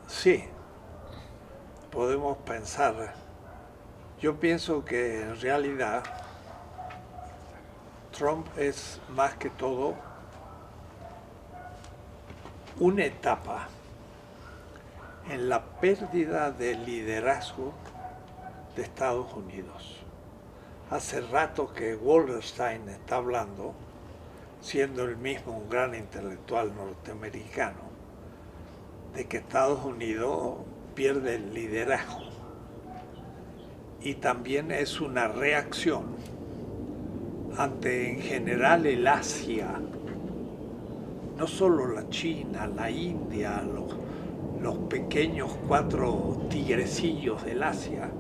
Sí, podemos pensar. Yo pienso que en realidad Trump es más que todo una etapa en la pérdida de liderazgo de Estados Unidos. Hace rato que Wallerstein está hablando, siendo él mismo un gran intelectual norteamericano, de que Estados Unidos pierde el liderazgo. Y también es una reacción ante en general el Asia, no solo la China, la India, los pequeños cuatro tigrecillos del Asia.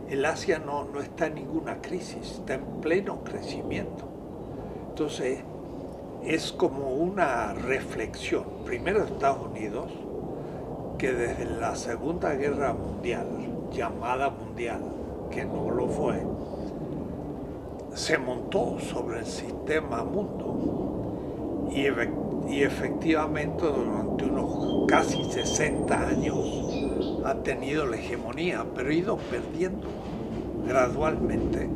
El Asia no está en ninguna crisis, está en pleno crecimiento. Entonces, es como una reflexión, primero de Estados Unidos, que desde la Segunda Guerra Mundial, llamada mundial, que no lo fue, se montó sobre el sistema mundo y efectivamente durante unos casi 60 años ha tenido la hegemonía, pero ha ido perdiendo gradualmente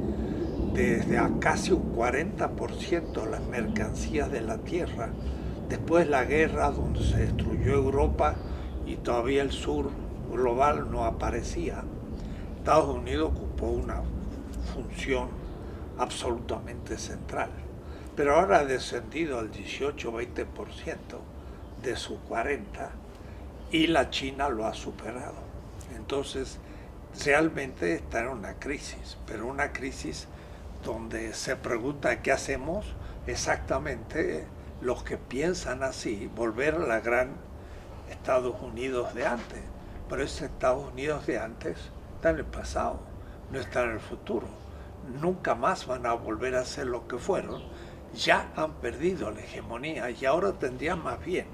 desde a casi un 40% las mercancías de la tierra, después de la guerra donde se destruyó Europa y todavía el sur global no aparecía. Estados Unidos ocupó una función absolutamente central, pero ahora ha descendido al 18-20% de su 40% y la China lo ha superado. Entonces, realmente está en una crisis, pero una crisis donde se pregunta qué hacemos exactamente los que piensan así, volver a la gran Estados Unidos de antes. Pero ese Estados Unidos de antes está en el pasado, no está en el futuro. Nunca más van a volver a ser lo que fueron. Ya han perdido la hegemonía y ahora tendrían más bien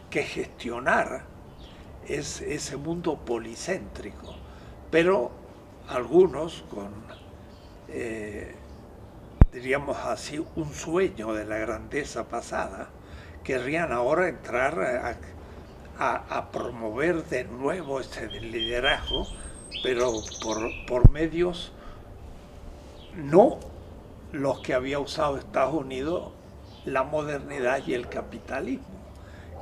que gestionar ese mundo policéntrico. Pero algunos con, diríamos así, un sueño de la grandeza pasada, querrían ahora entrar a promover de nuevo ese liderazgo, pero por medios no los que había usado Estados Unidos, la modernidad y el capitalismo,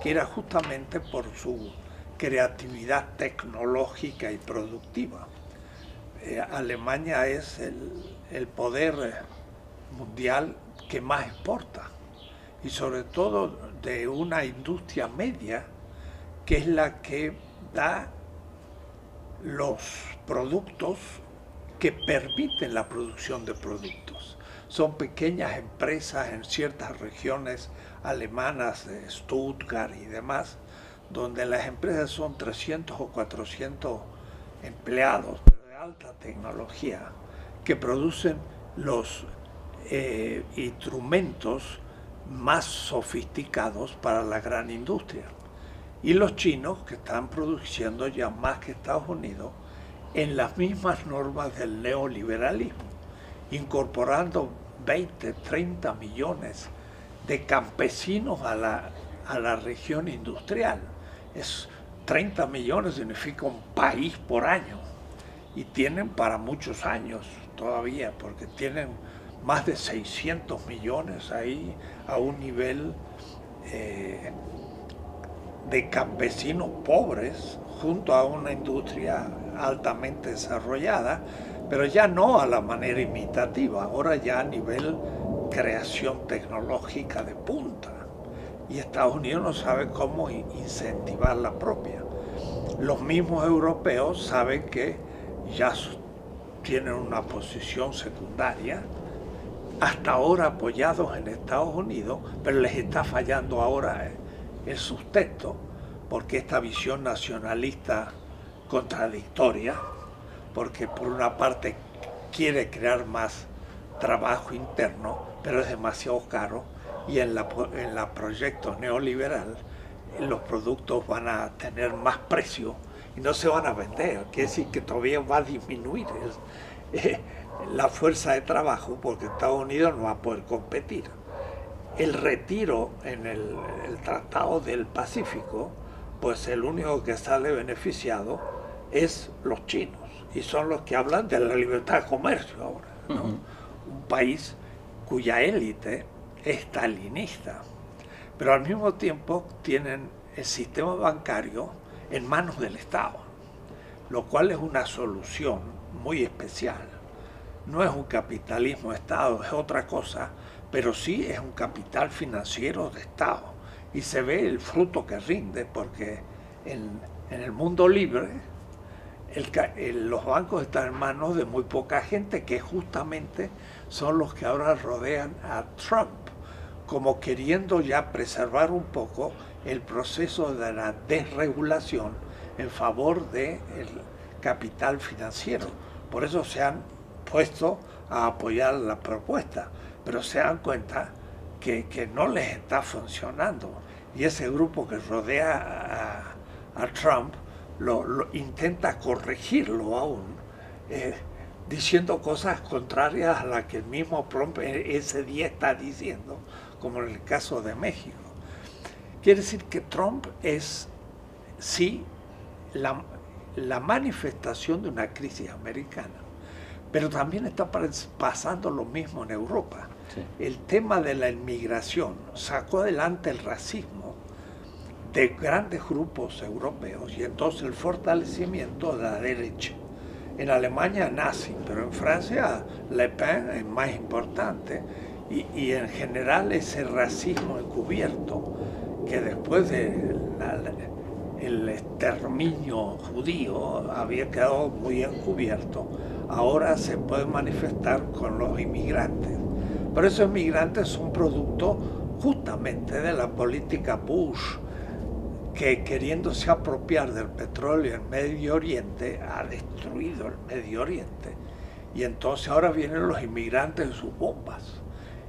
que era justamente por su creatividad tecnológica y productiva. Alemania es el poder mundial que más exporta y sobre todo de una industria media que es la que da los productos que permiten la producción de productos. Son pequeñas empresas en ciertas regiones alemanas, de Stuttgart y demás, donde las empresas son 300 o 400 empleados, pero de alta tecnología, que producen los instrumentos más sofisticados para la gran industria. Y los chinos, que están produciendo ya más que Estados Unidos, en las mismas normas del neoliberalismo, incorporando 20, 30 millones de campesinos a la región industrial. 30 millones significa un país por año y tienen para muchos años todavía, porque tienen más de 600 millones ahí a un nivel de campesinos pobres junto a una industria altamente desarrollada, pero ya no a la manera imitativa, ahora ya a nivel creación tecnológica de punta. Y Estados Unidos no sabe cómo incentivar la propia. Los mismos europeos saben que ya tienen una posición secundaria, hasta ahora apoyados en Estados Unidos, pero les está fallando ahora el sustento, porque esta visión nacionalista contradictoria, porque por una parte quiere crear más trabajo interno, pero es demasiado caro, y en la proyecto neoliberal los productos van a tener más precio y no se van a vender, quiere decir que todavía va a disminuir la fuerza de trabajo porque Estados Unidos no va a poder competir. El retiro en el Tratado del Pacífico pues el único que sale beneficiado es los chinos, y son los que hablan de la libertad de comercio ahora, ¿no? Un país cuya élite es stalinista, pero al mismo tiempo tienen el sistema bancario en manos del Estado, lo cual es una solución muy especial. No es un capitalismo de Estado, es otra cosa, pero sí es un capital financiero de Estado. Y se ve el fruto que rinde, porque en el mundo libre los bancos están en manos de muy poca gente, que justamente son los que ahora rodean a Trump, como queriendo ya preservar un poco el proceso de la desregulación en favor del capital financiero. Por eso se han puesto a apoyar la propuesta, pero se dan cuenta que no les está funcionando. Y ese grupo que rodea a Trump lo intenta corregirlo aún, diciendo cosas contrarias a las que el mismo Trump ese día está diciendo, como en el caso de México. Quiere decir que Trump es, sí, la manifestación de una crisis americana, pero también está pasando lo mismo en Europa. Sí. El tema de la inmigración sacó adelante el racismo de grandes grupos europeos, y entonces el fortalecimiento de la derecha. En Alemania nazi, pero en Francia Le Pen es más importante, y en general ese racismo encubierto que después del exterminio judío había quedado muy encubierto, ahora se puede manifestar con los inmigrantes. Pero esos inmigrantes son producto justamente de la política Bush, que queriéndose apropiar del petróleo en Medio Oriente, ha destruido el Medio Oriente. Y entonces ahora vienen los inmigrantes en sus bombas.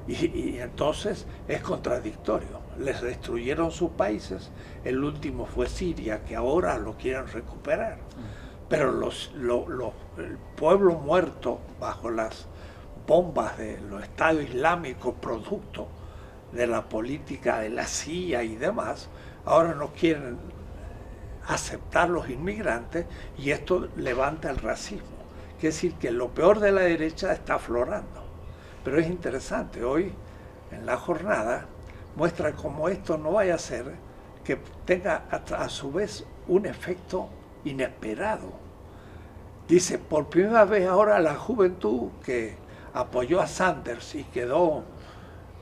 Y entonces es contradictorio. Les destruyeron sus países, el último fue Siria, que ahora lo quieren recuperar. Pero el pueblo muerto bajo las bombas de los estados islámicos, producto de la política de la CIA y demás, ahora no quieren aceptar los inmigrantes, y esto levanta el racismo. Quiere decir que lo peor de la derecha está aflorando. Pero es interesante, hoy en la jornada muestra cómo esto no vaya a ser que tenga a su vez un efecto inesperado. Dice, por primera vez ahora la juventud que apoyó a Sanders y quedó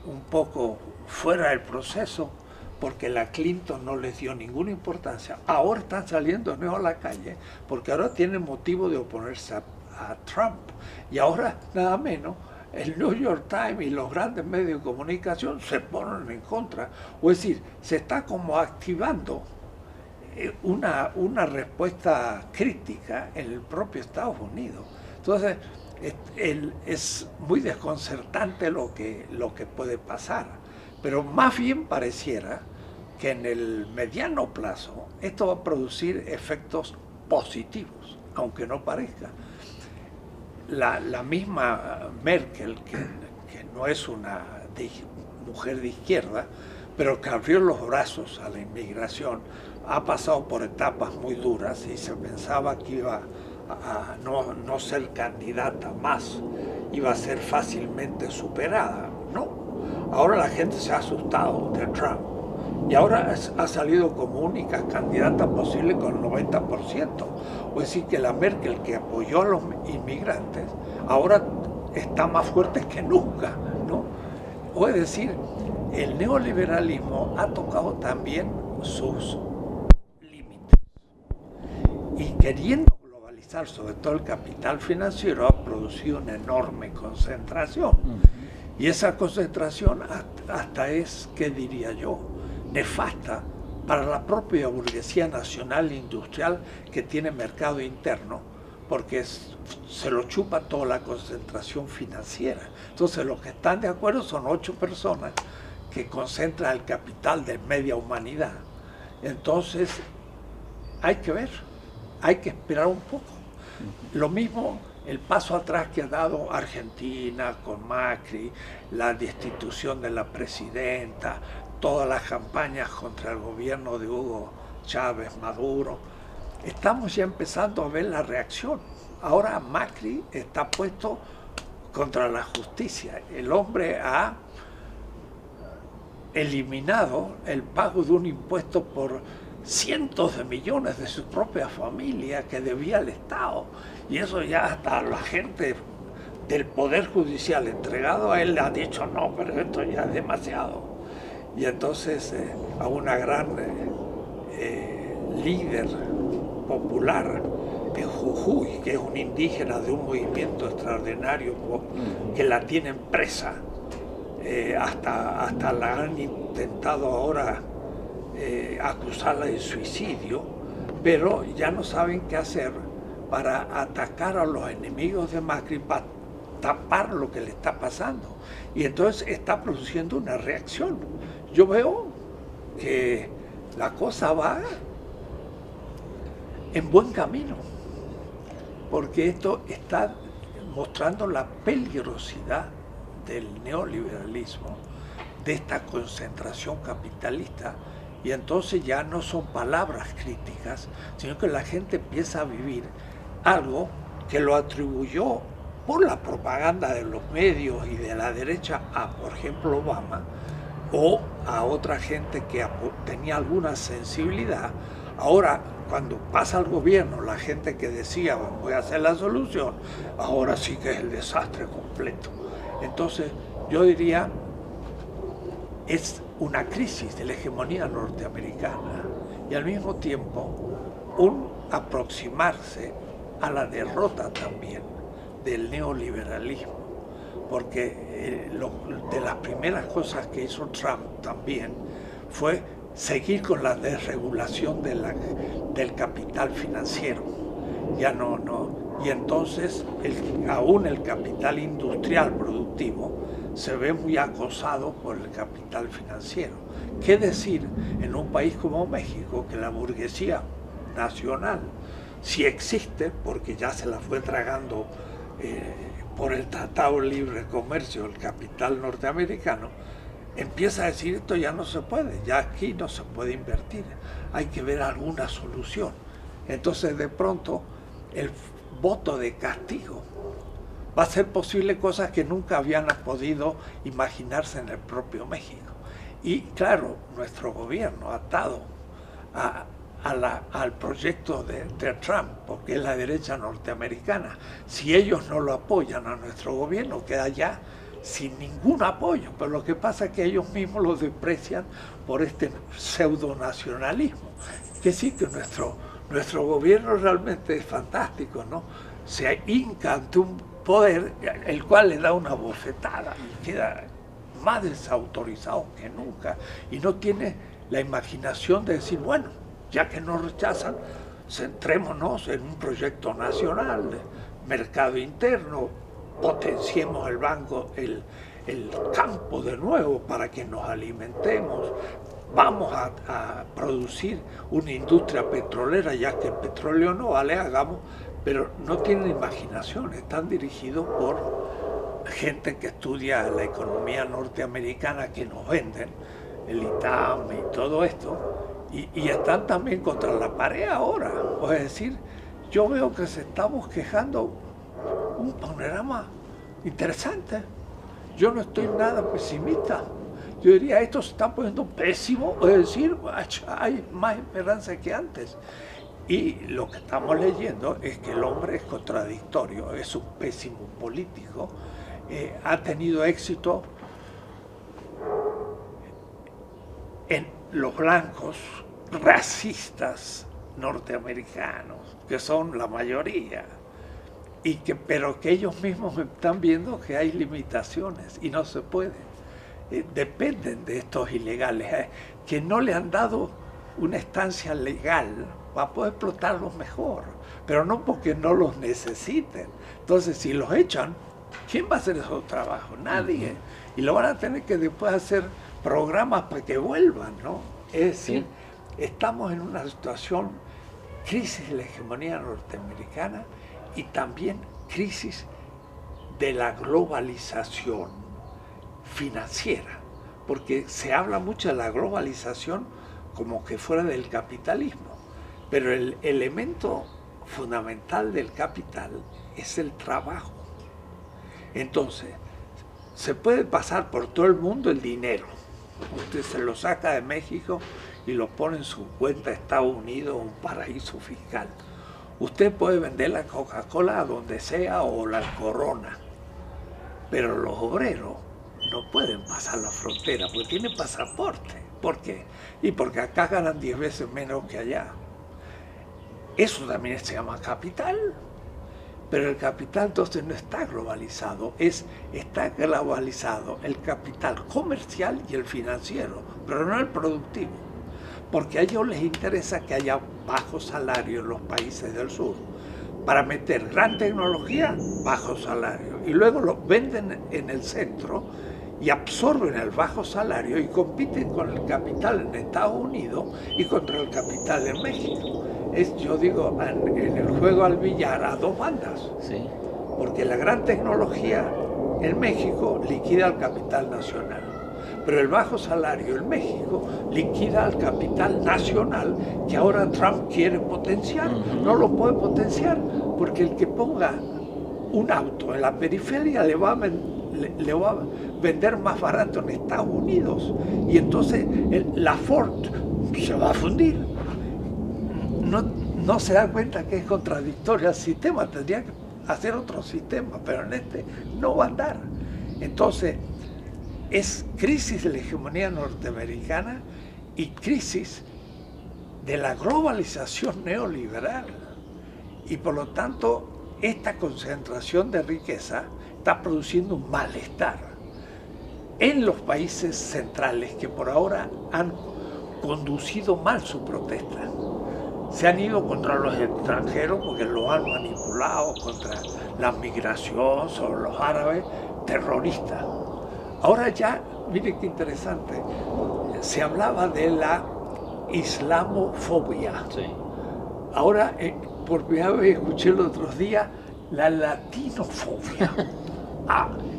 un poco fuera del proceso porque la Clinton no les dio ninguna importancia, ahora están saliendo de nuevo a la calle porque ahora tienen motivo de oponerse a Trump. Y ahora nada menos el New York Times y los grandes medios de comunicación se ponen en contra. O es decir, se está como activando una respuesta crítica en el propio Estados Unidos. Entonces, es muy desconcertante lo que puede pasar. Pero más bien pareciera que en el mediano plazo esto va a producir efectos positivos, aunque no parezca. La misma Merkel, que no es una mujer de izquierda, pero que abrió los brazos a la inmigración, ha pasado por etapas muy duras y se pensaba que iba a no ser candidata más, iba a ser fácilmente superada. No, ahora la gente se ha asustado de Trump y ahora ha salido como única candidata posible con el 90%. O es decir, que la Merkel, que apoyó a los inmigrantes, ahora está más fuerte que nunca, ¿no? O es decir, el neoliberalismo ha tocado también sus límites. Y queriendo globalizar sobre todo el capital financiero, ha producido una enorme concentración. Y esa concentración hasta es, ¿qué diría yo?, nefasta para la propia burguesía nacional e industrial que tiene mercado interno, porque se lo chupa toda la concentración financiera. Entonces los que están de acuerdo son 8 personas que concentran el capital de media humanidad. Entonces hay que ver, hay que esperar un poco. Lo mismo el paso atrás que ha dado Argentina con Macri, la destitución de la presidenta, todas las campañas contra el gobierno de Hugo Chávez, Maduro, estamos ya empezando a ver la reacción. Ahora Macri está puesto contra la justicia. El hombre ha eliminado el pago de un impuesto por cientos de millones de su propia familia que debía al Estado. Y eso ya hasta la gente del Poder Judicial entregado a él le ha dicho no, pero esto ya es demasiado. Y entonces a una gran líder popular en Jujuy, que es un indígena de un movimiento extraordinario que la tienen presa, hasta la han intentado ahora acusarla de suicidio, pero ya no saben qué hacer para atacar a los enemigos de Macri, para tapar lo que le está pasando. Y entonces está produciendo una reacción. Yo veo que la cosa va en buen camino, porque esto está mostrando la peligrosidad del neoliberalismo, de esta concentración capitalista, y entonces ya no son palabras críticas, sino que la gente empieza a vivir algo que lo atribuyó por la propaganda de los medios y de la derecha a, por ejemplo, Obama, o a otra gente que tenía alguna sensibilidad. Ahora, cuando pasa el gobierno, la gente que decía voy a hacer la solución, ahora sí que es el desastre completo. Entonces, yo diría, es una crisis de la hegemonía norteamericana y al mismo tiempo un aproximarse a la derrota también del neoliberalismo, porque de las primeras cosas que hizo Trump también fue seguir con la desregulación del capital financiero. Ya y entonces aún el capital industrial productivo se ve muy acosado por el capital financiero. ¿Qué decir en un país como México, que la burguesía nacional, si existe, porque ya se la fue tragando por el Tratado de Libre Comercio, el capital norteamericano, empieza a decir esto ya no se puede, ya aquí no se puede invertir, hay que ver alguna solución. Entonces de pronto el voto de castigo va a ser posible cosas que nunca habían podido imaginarse en el propio México. Y claro, nuestro gobierno atado al proyecto de Trump, porque es la derecha norteamericana, si ellos no lo apoyan a nuestro gobierno, queda ya sin ningún apoyo, pero lo que pasa es que ellos mismos lo desprecian por este pseudonacionalismo, que sí que nuestro gobierno realmente es fantástico, ¿no? Se hinca ante un poder el cual le da una bofetada y queda más desautorizado que nunca y no tiene la imaginación de decir, bueno, ya que nos rechazan, centrémonos en un proyecto nacional de mercado interno, potenciemos el campo de nuevo para que nos alimentemos, vamos a producir una industria petrolera, ya que el petróleo no vale, hagamos, pero no tienen imaginación, están dirigidos por gente que estudia la economía norteamericana que nos venden, el ITAM y todo esto, y están también contra la pared ahora. Es decir, yo veo que se está bosquejando un panorama interesante. Yo no estoy nada pesimista. Yo diría, esto se está poniendo pésimo, es decir, hay más esperanza que antes. Y lo que estamos leyendo es que el hombre es contradictorio, es un pésimo político, ha tenido éxito en los blancos racistas norteamericanos, que son la mayoría, pero que ellos mismos están viendo que hay limitaciones y no se puede. Dependen de estos ilegales, que no le han dado una estancia legal para poder explotarlos mejor, pero no porque no los necesiten. Entonces, si los echan, ¿quién va a hacer esos trabajos? Nadie. Y lo van a tener que después hacer programas para que vuelvan, ¿no? Es decir, estamos en una situación, crisis de la hegemonía norteamericana y también crisis de la globalización financiera, porque se habla mucho de la globalización como que fuera del capitalismo. Pero el elemento fundamental del capital es el trabajo. Entonces, se puede pasar por todo el mundo el dinero. Usted se lo saca de México y lo pone en su cuenta de Estados Unidos, un paraíso fiscal. Usted puede vender la Coca-Cola a donde sea o la Corona, pero los obreros no pueden pasar la frontera porque tienen pasaporte. ¿Por qué? Y porque acá ganan 10 veces menos que allá. Eso también se llama capital. Pero el capital entonces no está globalizado, está globalizado el capital comercial y el financiero, pero no el productivo. Porque a ellos les interesa que haya bajos salarios en los países del sur. Para meter gran tecnología, bajos salarios. Y luego lo venden en el centro y absorben el bajo salario y compiten con el capital en Estados Unidos y contra el capital en México. Yo digo, en el juego al billar a dos bandas. Sí. Porque la gran tecnología en México liquida al capital nacional. Pero el bajo salario en México liquida al capital nacional que ahora Trump quiere potenciar. No lo puede potenciar porque el que ponga un auto en la periferia le va a vender más barato en Estados Unidos. Y entonces la Ford se va a fundir. No se da cuenta que es contradictorio al sistema, tendría que hacer otro sistema, pero en este no va a andar. Entonces, es crisis de la hegemonía norteamericana y crisis de la globalización neoliberal. Y por lo tanto, esta concentración de riqueza está produciendo un malestar en los países centrales que por ahora han conducido mal su protesta. Se han ido contra los extranjeros porque los han manipulado, contra la migración, sobre los árabes, terroristas. Ahora ya, mire qué interesante, se hablaba de la islamofobia. Sí. Ahora, por primera vez escuché el otro día, la latinofobia.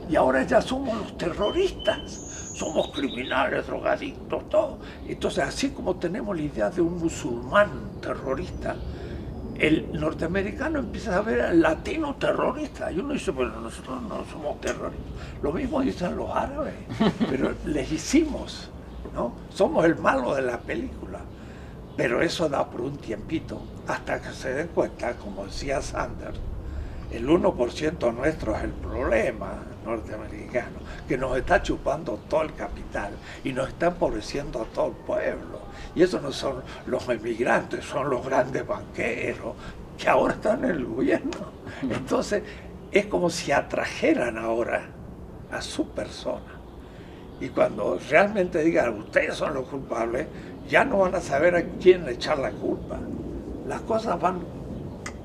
Y ahora ya somos los terroristas. Somos criminales, drogadictos, todo. Entonces, así como tenemos la idea de un musulmán terrorista, el norteamericano empieza a ver al latino terrorista. Y uno dice, pero nosotros no somos terroristas. Lo mismo dicen los árabes, pero les hicimos, ¿no? Somos el malo de la película. Pero eso da por un tiempito, hasta que se den cuenta, como decía Sanders, el 1% nuestro es el problema norteamericano, que nos está chupando todo el capital y nos está empobreciendo a todo el pueblo. Y eso no son los emigrantes, son los grandes banqueros que ahora están en el gobierno. Entonces, es como si atrajeran ahora a su persona. Y cuando realmente digan, ustedes son los culpables, ya no van a saber a quién echar la culpa. Las cosas van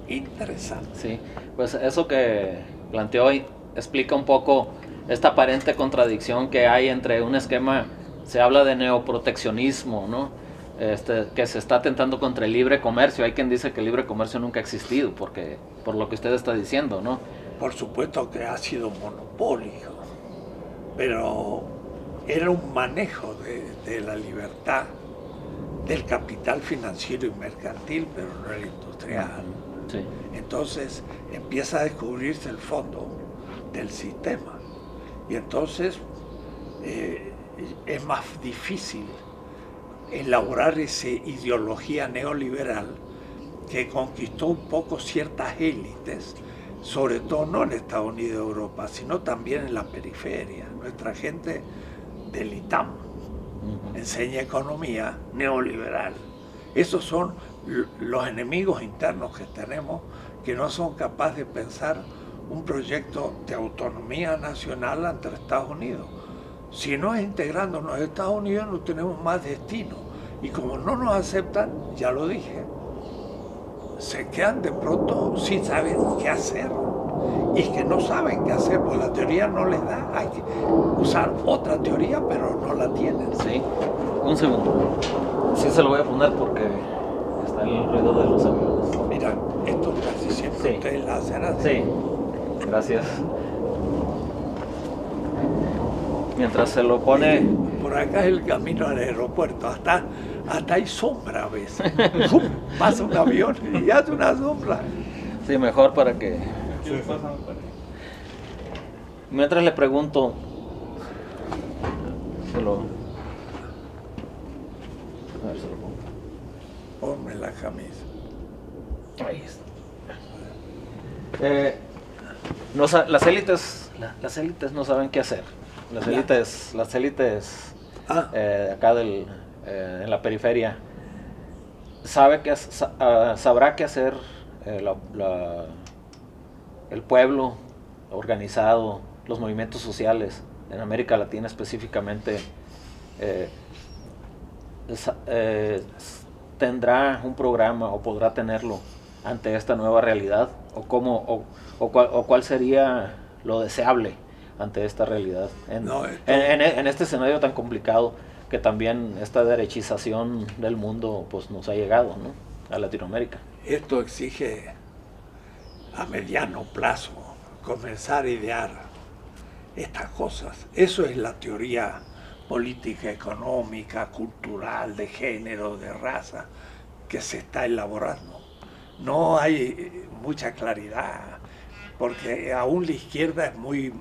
interesantes. Sí, pues eso que planteó hoy explica un poco esta aparente contradicción que hay entre un esquema, se habla de neoproteccionismo, ¿no? Que se está atentando contra el libre comercio. Hay quien dice que el libre comercio nunca ha existido, porque por lo que usted está diciendo, ¿no? Por supuesto que ha sido monopólico, pero era un manejo de la libertad del capital financiero y mercantil, pero no el industrial. Sí. Entonces empieza a descubrirse el fondo del sistema y entonces es más difícil elaborar esa ideología neoliberal que conquistó un poco ciertas élites, sobre todo no en Estados Unidos y Europa, sino también en la periferia. Nuestra gente del ITAM enseña economía neoliberal. Esos son los enemigos internos que tenemos, que no son capaces de pensar un proyecto de autonomía nacional ante Estados Unidos. Si no es integrándonos a Estados Unidos, no tenemos más destino. Y como no nos aceptan, ya lo dije, se quedan de pronto sin saber qué hacer. Y que no saben qué hacer, porque la teoría no les da. Hay que usar otra teoría, pero no la tienen. Sí, un segundo. Sí se lo voy a poner porque está el ruido de los aviones. Mira, esto casi siempre ustedes la hacen así. Sí, gracias. Mientras se lo pone... Por acá es el camino al aeropuerto, hasta hasta hay sombra a veces. ¡Pum! Pasa un avión y hace una sombra. Sí, mejor para que... Sí. Mientras le pregunto... Se lo... A ver, se lo pongo. Ponme la camisa. Ahí está. Las élites no saben qué hacer. Las élites acá en la periferia sabrá qué hacer el pueblo organizado, los movimientos sociales en América Latina específicamente. ¿Tendrá un programa o podrá tenerlo ante esta nueva realidad? ¿O cuál sería lo deseable ante esta realidad? En este escenario tan complicado que también esta derechización del mundo pues nos ha llegado, ¿no?, a Latinoamérica. Esto exige a mediano plazo comenzar a idear estas cosas. Eso es la teoría política, económica, cultural, de género, de raza, que se está elaborando. No hay mucha claridad, porque aún la izquierda es muy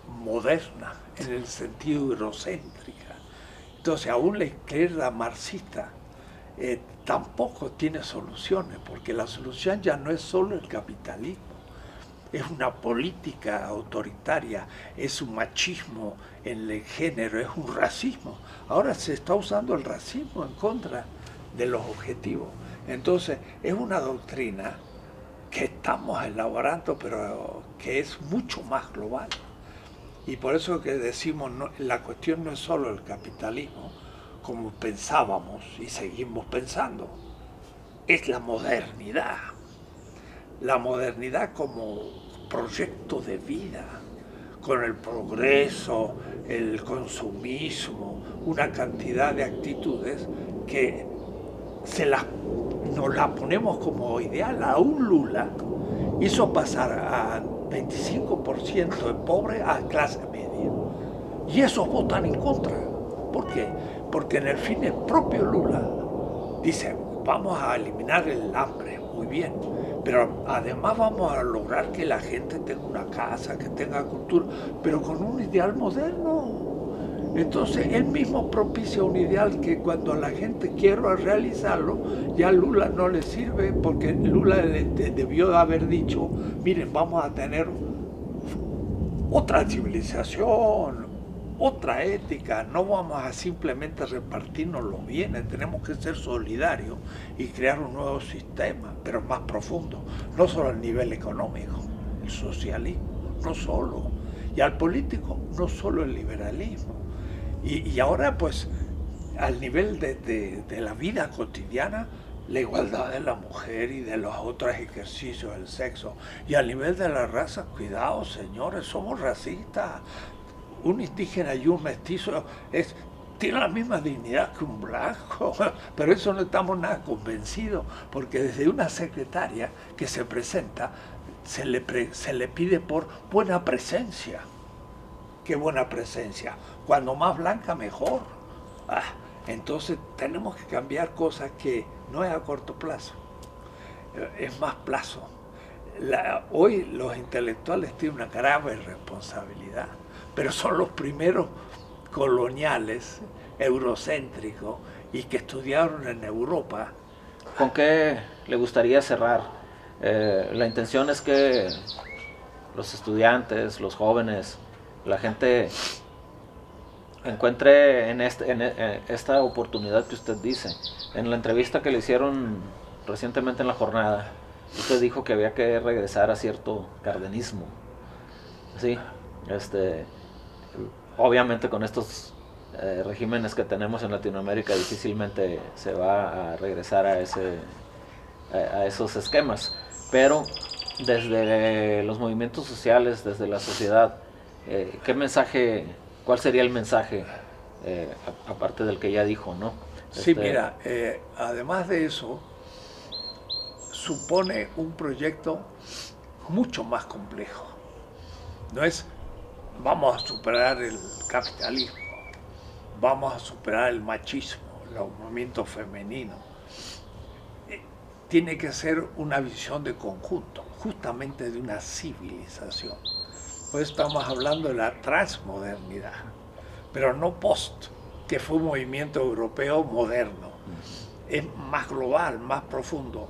moderna, en el sentido eurocéntrica. Entonces, aún la izquierda marxista tampoco tiene soluciones, porque la solución ya no es solo el capitalismo, es una política autoritaria, es un machismo en el género, es un racismo. Ahora se está usando el racismo en contra de los objetivos. Entonces, es una doctrina que estamos elaborando, pero que es mucho más global. Y por eso que decimos, la cuestión no es solo el capitalismo, como pensábamos y seguimos pensando, es la modernidad. La modernidad como proyecto de vida, con el progreso, el consumismo, una cantidad de actitudes que nos la ponemos como ideal. Aún Lula hizo pasar a 25% de pobres a clase media. Y esos votan en contra. ¿Por qué? Porque en el fin el propio Lula dice, vamos a eliminar el hambre, muy bien, pero además vamos a lograr que la gente tenga una casa, que tenga cultura, pero con un ideal moderno. Entonces él mismo propicia un ideal que cuando la gente quiera realizarlo, ya Lula no le sirve, porque Lula debió haber dicho, miren, vamos a tener otra civilización, otra ética, no vamos a simplemente repartirnos los bienes, tenemos que ser solidarios y crear un nuevo sistema, pero más profundo, no solo a nivel económico, el socialismo, no solo, y al político, no solo el liberalismo. Y ahora, pues, al nivel de la vida cotidiana, la igualdad de la mujer y de los otros ejercicios del sexo. Y al nivel de la raza, cuidado, señores, somos racistas. Un indígena y un mestizo tiene la misma dignidad que un blanco, pero eso no estamos nada convencidos, porque desde una secretaria que se presenta, se le pide por buena presencia. ¿Qué buena presencia? Cuando más blanca, mejor. Entonces tenemos que cambiar cosas que no es a corto plazo, es más plazo. Hoy los intelectuales tienen una grave responsabilidad, pero son los primeros coloniales, eurocéntricos, y que estudiaron en Europa. ¿Con qué le gustaría cerrar? La intención es que los estudiantes, los jóvenes, la gente encuentre en esta oportunidad que usted dice. En la entrevista que le hicieron recientemente en La Jornada, usted dijo que había que regresar a cierto cardenismo. Sí, obviamente con estos regímenes que tenemos en Latinoamérica difícilmente se va a regresar a esos esquemas, pero desde los movimientos sociales, desde la sociedad, ¿cuál sería el mensaje aparte del que ya dijo, ¿no? Sí, mira, además de eso, supone un proyecto mucho más complejo. No es vamos a superar el capitalismo, vamos a superar el machismo, los movimientos femeninos, tiene que ser una visión de conjunto, justamente de una civilización. Por eso estamos hablando de la transmodernidad, pero no post, que fue un movimiento europeo moderno. Es más global, más profundo,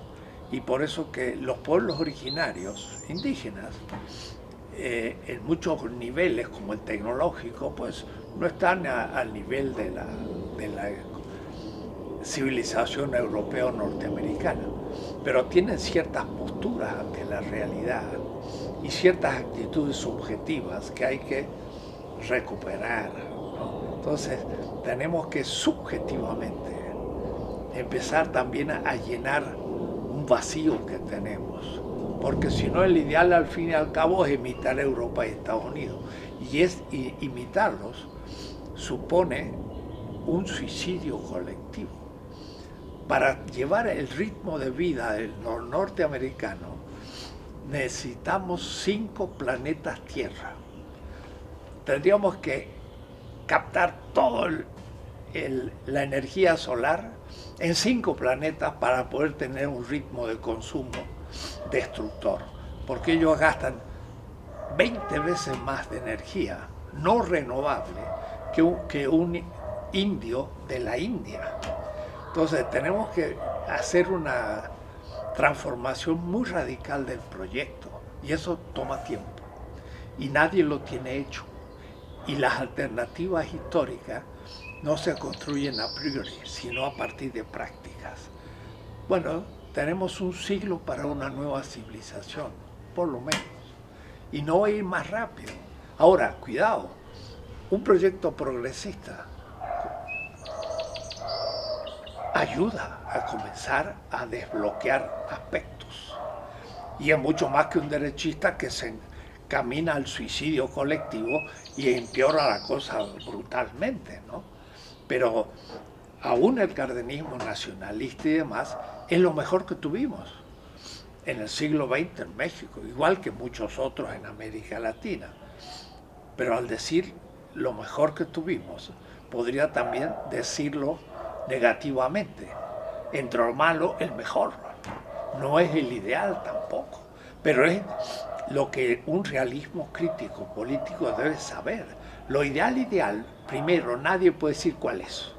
y por eso que los pueblos originarios, indígenas, en muchos niveles, como el tecnológico, pues no están al nivel de la civilización europea o norteamericana, pero tienen ciertas posturas ante la realidad y ciertas actitudes subjetivas que hay que recuperar, ¿no? Entonces tenemos que subjetivamente empezar también a llenar un vacío que tenemos, porque si no el ideal al fin y al cabo es imitar a Europa y Estados Unidos, y imitarlos supone un suicidio colectivo. Para llevar el ritmo de vida del norteamericano necesitamos 5 planetas Tierra. Tendríamos que captar toda la energía solar en 5 planetas para poder tener un ritmo de consumo destructor, porque ellos gastan 20 veces más de energía no renovable que un indio de la India. Entonces tenemos que hacer una transformación muy radical del proyecto, y eso toma tiempo y nadie lo tiene hecho, y las alternativas históricas no se construyen a priori, sino a partir de prácticas. Bueno, tenemos un siglo para una nueva civilización, por lo menos, y no va a ir más rápido. Ahora, cuidado, un proyecto progresista ayuda a comenzar a desbloquear aspectos, y es mucho más que un derechista que se encamina al suicidio colectivo y empeora la cosa brutalmente, ¿no? Pero aún el cardenismo nacionalista y demás es lo mejor que tuvimos en el siglo XX en México, igual que muchos otros en América Latina. Pero al decir lo mejor que tuvimos, podría también decirlo negativamente. Entre lo malo, el mejor. No es el ideal tampoco, pero es lo que un realismo crítico político debe saber. Lo ideal, primero, nadie puede decir cuál es.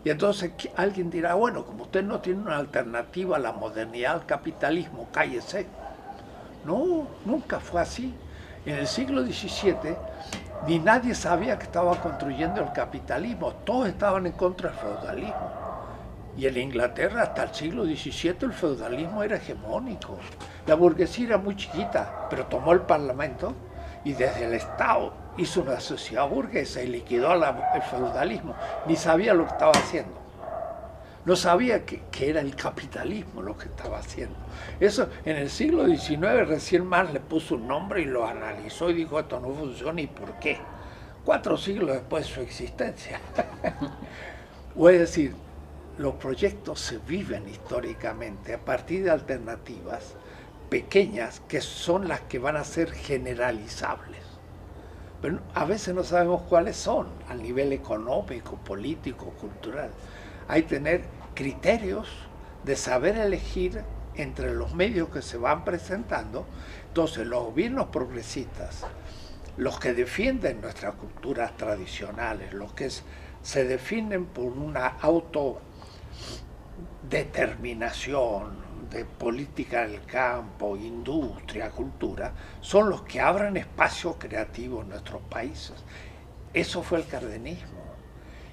Y entonces alguien dirá, bueno, como usted no tiene una alternativa a la modernidad, al capitalismo, cállese. No, nunca fue así. En el siglo XVII ni nadie sabía que estaba construyendo el capitalismo, todos estaban en contra del feudalismo. Y en Inglaterra hasta el siglo XVII el feudalismo era hegemónico. La burguesía era muy chiquita, pero tomó el parlamento y desde el Estado hizo una sociedad burguesa y liquidó el feudalismo. Ni sabía lo que estaba haciendo. No sabía que era el capitalismo lo que estaba haciendo. Eso en el siglo XIX recién más le puso un nombre y lo analizó y dijo, esto no funciona, ¿y por qué? 4 siglos después de su existencia. O es decir, los proyectos se viven históricamente a partir de alternativas pequeñas que son las que van a ser generalizables. Pero a veces no sabemos cuáles son a nivel económico, político, cultural. Hay que tener criterios de saber elegir entre los medios que se van presentando. Entonces los gobiernos progresistas, los que defienden nuestras culturas tradicionales, los que se definen por una autodeterminación de política del campo, industria, cultura, son los que abren espacio creativo en nuestros países. Eso fue el cardenismo.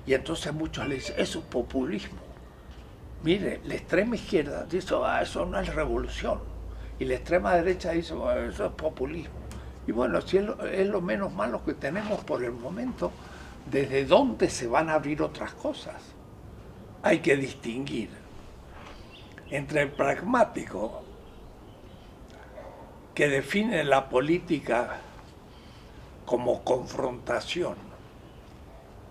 Y entonces muchos le dicen, eso es populismo. Mire, la extrema izquierda dice, eso no es revolución. Y la extrema derecha dice, eso es populismo. Y bueno, si es lo menos malo que tenemos por el momento, ¿desde dónde se van a abrir otras cosas? Hay que distinguir entre el pragmático, que define la política como confrontación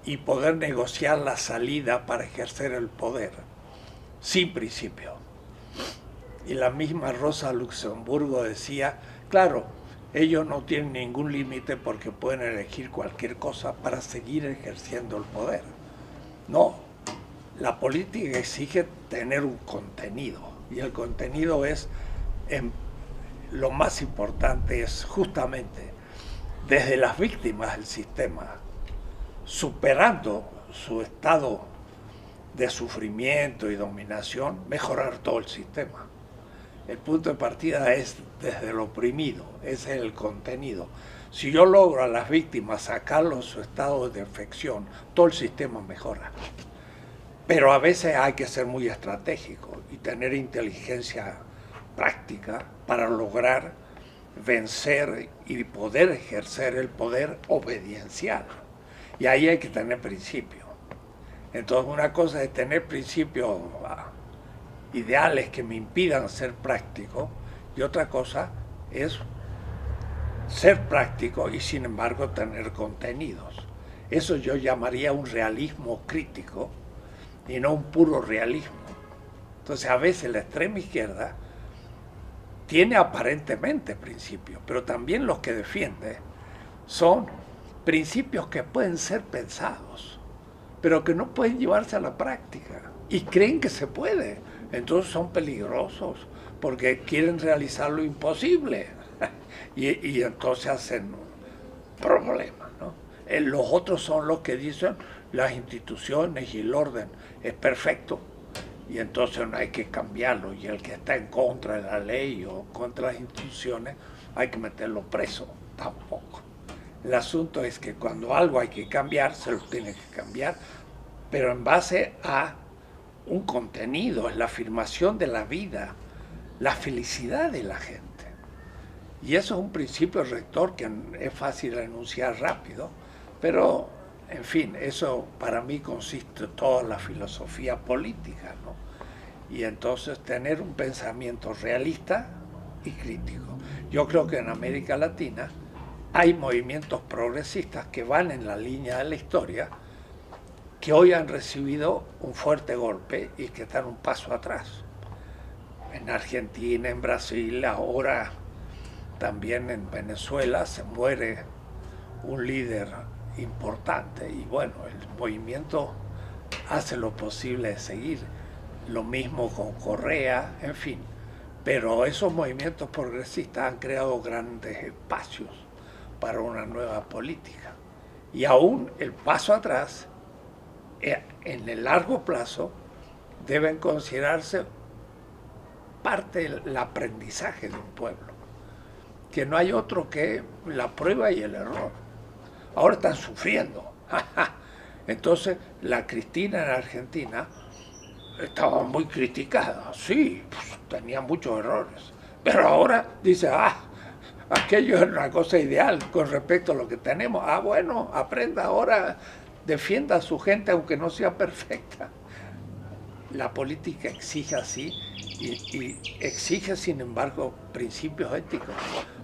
y poder negociar la salida para ejercer el poder, sin principio. Y la misma Rosa Luxemburgo decía, claro, ellos no tienen ningún límite porque pueden elegir cualquier cosa para seguir ejerciendo el poder. No, La política exige tener un contenido y el contenido es, lo más importante es justamente desde las víctimas del sistema, superando su estado de sufrimiento y dominación, mejorar todo el sistema. El punto de partida es desde el oprimido, ese es el contenido. Si yo logro a las víctimas sacarlo de su estado de defección, todo el sistema mejora. Pero a veces hay que ser muy estratégico y tener inteligencia práctica para lograr vencer y poder ejercer el poder obediencial. Y ahí hay que tener principios. Entonces una cosa es tener principios ideales que me impidan ser práctico y otra cosa es ser práctico y sin embargo tener contenidos. Eso yo llamaría un realismo crítico y no un puro realismo. Entonces a veces la extrema izquierda tiene aparentemente principios, pero también los que defiende son principios que pueden ser pensados, pero que no pueden llevarse a la práctica y creen que se puede. Entonces son peligrosos porque quieren realizar lo imposible y entonces hacen problemas, ¿no? Los otros son los que dicen las instituciones y el orden es perfecto y entonces no hay que cambiarlo y el que está en contra de la ley o contra las instituciones hay que meterlo preso, tampoco. El asunto es que cuando algo hay que cambiar, se lo tiene que cambiar, pero en base a un contenido, es la afirmación de la vida, la felicidad de la gente. Y eso es un principio rector que es fácil de enunciar rápido, pero en fin, eso para mí consiste en toda la filosofía política, ¿no? Y entonces tener un pensamiento realista y crítico. Yo creo que en América Latina hay movimientos progresistas que van en la línea de la historia, que hoy han recibido un fuerte golpe y que están un paso atrás. En Argentina, en Brasil, ahora también en Venezuela se muere un líder importante y bueno, el movimiento hace lo posible de seguir. Lo mismo con Correa, en fin. Pero esos movimientos progresistas han creado grandes espacios para una nueva política. Y aún el paso atrás, en el largo plazo, deben considerarse parte del aprendizaje de un pueblo, que no hay otro que la prueba y el error. Ahora están sufriendo. Entonces, la Cristina en Argentina estaba muy criticada, sí, pues, tenía muchos errores, pero ahora dice, aquello es una cosa ideal con respecto a lo que tenemos. Bueno, aprenda ahora, defienda a su gente aunque no sea perfecta. La política exige así y exige sin embargo principios éticos,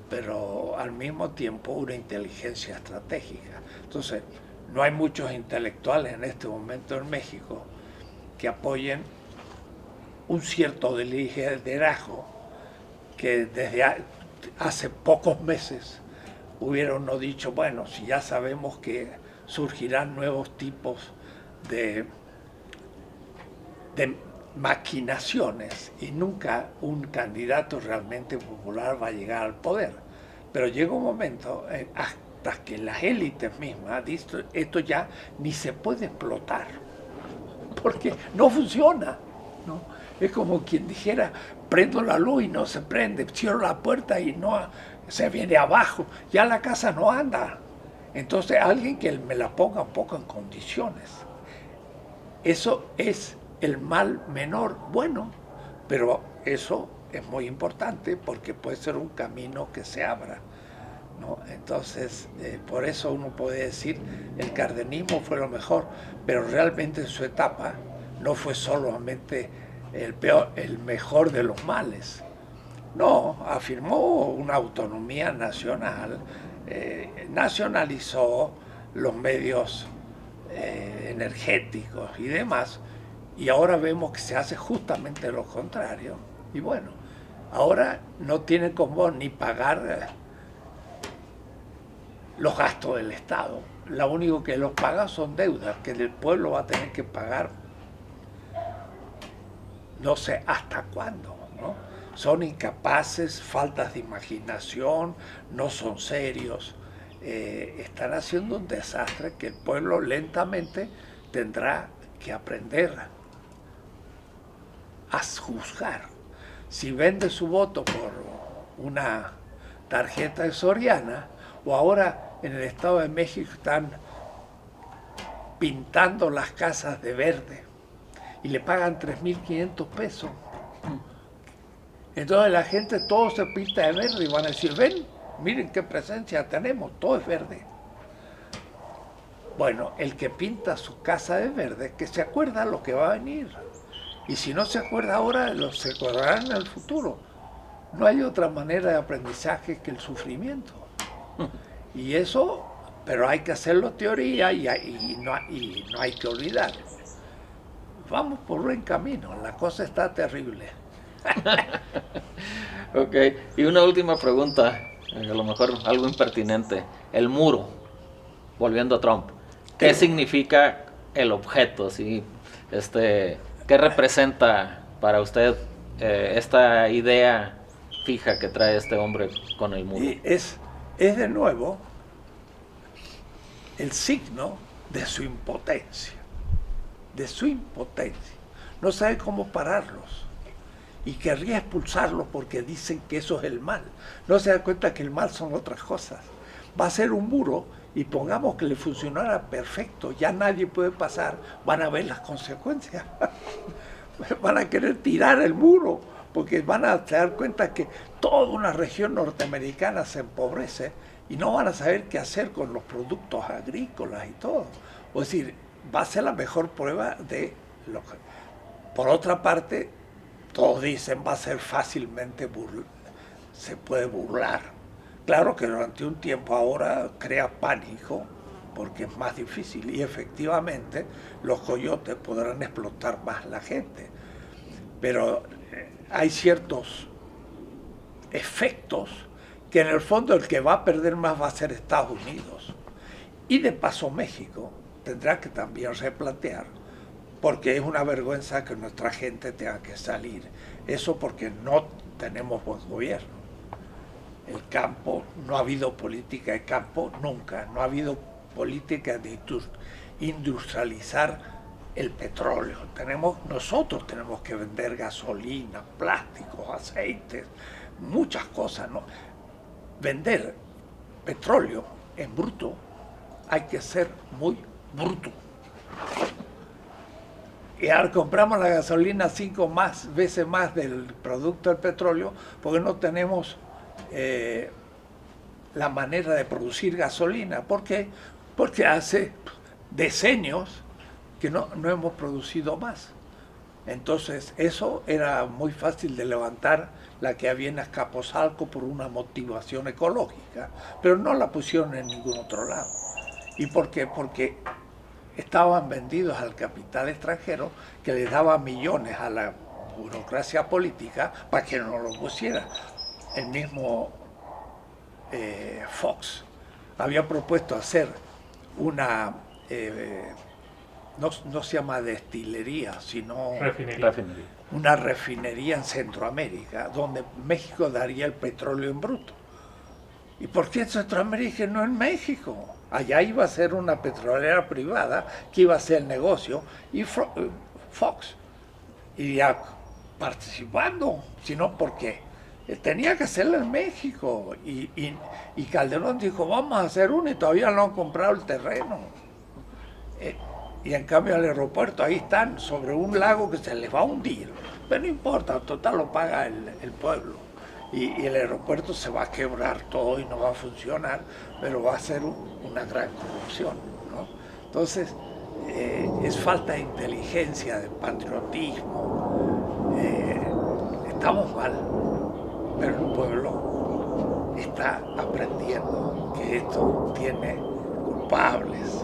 pero al mismo tiempo una inteligencia estratégica. Entonces, no hay muchos intelectuales en este momento en México que apoyen un cierto liderazgo que desde hace pocos meses hubiera uno dicho, bueno, si ya sabemos que surgirán nuevos tipos de maquinaciones y nunca un candidato realmente popular va a llegar al poder. Pero llega un momento hasta que las élites mismas dicen, esto ya ni se puede explotar, porque no funciona, ¿no? Es como quien dijera, prendo la luz y no se prende, cierro la puerta y no se viene abajo, ya la casa no anda. Entonces alguien que me la ponga un poco en condiciones. Eso es el mal menor, bueno, pero eso es muy importante porque puede ser un camino que se abra, ¿no? Entonces, por eso uno puede decir, el cardenismo fue lo mejor, pero realmente en su etapa no fue solamente el mejor de los males. No, afirmó una autonomía nacional, nacionalizó los medios energéticos y demás, y ahora vemos que se hace justamente lo contrario. Y bueno, ahora no tiene como ni pagar los gastos del Estado. Lo único que los paga son deudas que el pueblo va a tener que pagar no sé hasta cuándo, ¿no? Son incapaces, faltas de imaginación, no son serios, están haciendo un desastre que el pueblo lentamente tendrá que aprender a juzgar. Si vende su voto por una tarjeta de Soriana, o ahora en el Estado de México están pintando las casas de verde y le pagan 3.500 pesos. Entonces la gente todo se pinta de verde y van a decir, ven, miren qué presencia tenemos, todo es verde. Bueno, el que pinta su casa de verde, que se acuerda lo que va a venir. Y si no se acuerda ahora, se acordarán en el futuro. No hay otra manera de aprendizaje que el sufrimiento. Y eso, pero hay que hacerlo teoría y no hay que olvidarlo. Vamos por buen camino, la cosa está terrible. Ok, y una última pregunta, a lo mejor algo impertinente. El muro, volviendo a Trump, ¿qué significa el objeto? ¿Sí? ¿Qué representa para usted esta idea fija que trae este hombre con el muro? Y es de nuevo el signo de su impotencia, No sabe cómo pararlos y querría expulsarlos porque dicen que eso es el mal. No se da cuenta que el mal son otras cosas. Va a ser un muro y pongamos que le funcionara perfecto, ya nadie puede pasar, van a ver las consecuencias. Van a querer tirar el muro porque van a dar cuenta que toda una región norteamericana se empobrece y no van a saber qué hacer con los productos agrícolas y todo. Es decir, va a ser la mejor prueba de lo que... Por otra parte, todos dicen va a ser fácilmente se puede burlar. Claro que durante un tiempo ahora crea pánico porque es más difícil y efectivamente los coyotes podrán explotar más la gente. Pero hay ciertos efectos que en el fondo el que va a perder más va a ser Estados Unidos. Y de paso México tendrá que también replantear, porque es una vergüenza que nuestra gente tenga que salir. Eso porque no tenemos buen gobierno. El campo, no ha habido política de campo nunca, no ha habido política de industrializar el petróleo. Nosotros tenemos que vender gasolina, plásticos, aceites, muchas cosas, ¿no? Vender petróleo en bruto hay que ser muy bruto. Y ahora compramos la gasolina 5 veces más del producto del petróleo porque no tenemos la manera de producir gasolina. ¿Por qué? Porque hace decenios que no hemos producido más. Entonces eso era muy fácil de levantar la que había en Azcapotzalco por una motivación ecológica, pero no la pusieron en ningún otro lado. ¿Y por qué? Porque estaban vendidos al capital extranjero que les daba millones a la burocracia política para que no lo pusiera. El mismo Fox había propuesto hacer una, no se llama destilería, sino una refinería en Centroamérica, donde México daría el petróleo en bruto. ¿Y por qué en Centroamérica y no en México? Allá iba a ser una petrolera privada que iba a hacer el negocio y Fox iría participando, sino porque tenía que hacerlo en México. Y Calderón dijo, vamos a hacer uno y todavía no han comprado el terreno. Y en cambio el aeropuerto, ahí están, sobre un lago que se les va a hundir. Pero no importa, total lo paga el pueblo. Y el aeropuerto se va a quebrar todo y no va a funcionar, pero va a ser una gran corrupción, ¿no? Entonces, es falta de inteligencia, de patriotismo. Estamos mal, pero el pueblo está aprendiendo que esto tiene culpables.